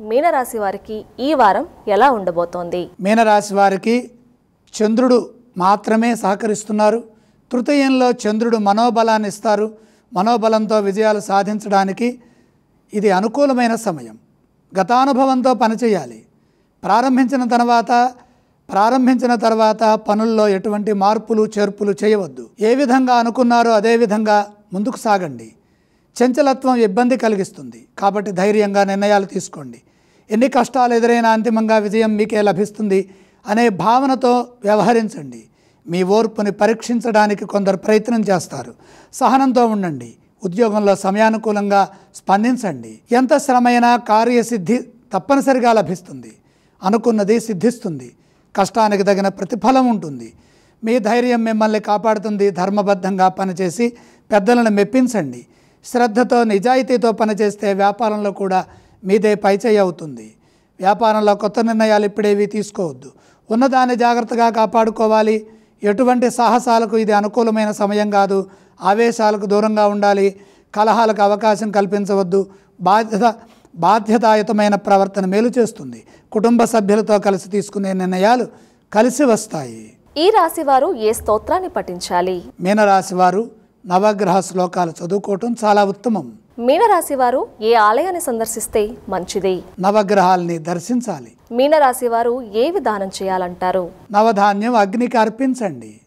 మీనరాశి వారికి ఈ వారం ఎలా ఉండబోతోంది? మీనరాశి వారికి చంద్రుడు మాత్రమే సహకరిస్తున్నారు. తృతీయంలో చంద్రుడు మనోబలాన్ని ఇస్తారు. మనోబలంతో విజయాలు సాధించడానికి ఇది అనుకూలమైన సమయం. గతానుభవంతో పనిచేయాలి. ప్రారంభించిన తర్వాత పనుల్లో ఎటువంటి మార్పులు చేర్పులు చేయవద్దు. ఏ విధంగా అనుకున్నారో అదే విధంగా ముందుకు సాగండి. చంచలత్వం ఇబ్బంది కలిగిస్తుంది కాబట్టి ధైర్యంగా నిర్ణయాలు తీసుకోండి. ఎన్ని కష్టాలు ఎదురైనా అంతిమంగా విజయం మీకే లభిస్తుంది అనే భావనతో వ్యవహరించండి. మీ ఓర్పుని పరీక్షించడానికి కొందరు ప్రయత్నం చేస్తారు. సహనంతో ఉండండి. ఉద్యోగంలో సమయానుకూలంగా స్పందించండి. ఎంత శ్రమైనా కార్యసిద్ధి తప్పనిసరిగా లభిస్తుంది. అనుకున్నది సిద్ధిస్తుంది. కష్టానికి తగిన ప్రతిఫలం ఉంటుంది. మీ ధైర్యం మిమ్మల్ని కాపాడుతుంది. ధర్మబద్ధంగా పనిచేసి పెద్దలను మెప్పించండి. శ్రద్ధతో నిజాయితీతో పనిచేస్తే వ్యాపారంలో కూడా మీదే పైచేయి అవుతుంది. వ్యాపారంలో కొత్త నిర్ణయాలు ఇప్పుడేవి తీసుకోవద్దు. ఉన్నదాన్ని జాగ్రత్తగా కాపాడుకోవాలి. ఎటువంటి సాహసాలకు ఇది అనుకూలమైన సమయం కాదు. ఆవేశాలకు దూరంగా ఉండాలి. కలహాలకు అవకాశం కల్పించవద్దు. బాధ్యతాయుతమైన ప్రవర్తన మేలు చేస్తుంది. కుటుంబ సభ్యులతో కలిసి తీసుకునే నిర్ణయాలు కలిసి వస్తాయి. ఈ రాశి వారు ఏ స్తోత్రాన్ని పఠించాలి? మీనరాశి వారు నవగ్రహ శ్లోకాలు చదువుకోవటం చాలా ఉత్తమం. మీనరాశి వారు ఏ ఆలయాన్ని సందర్శిస్తే మంచిది? నవగ్రహాల్ని దర్శించాలి. మీనరాశి వారు ఏ విధానం చేయాలంటారు? నవధాన్యం అగ్నికి అర్పించండి.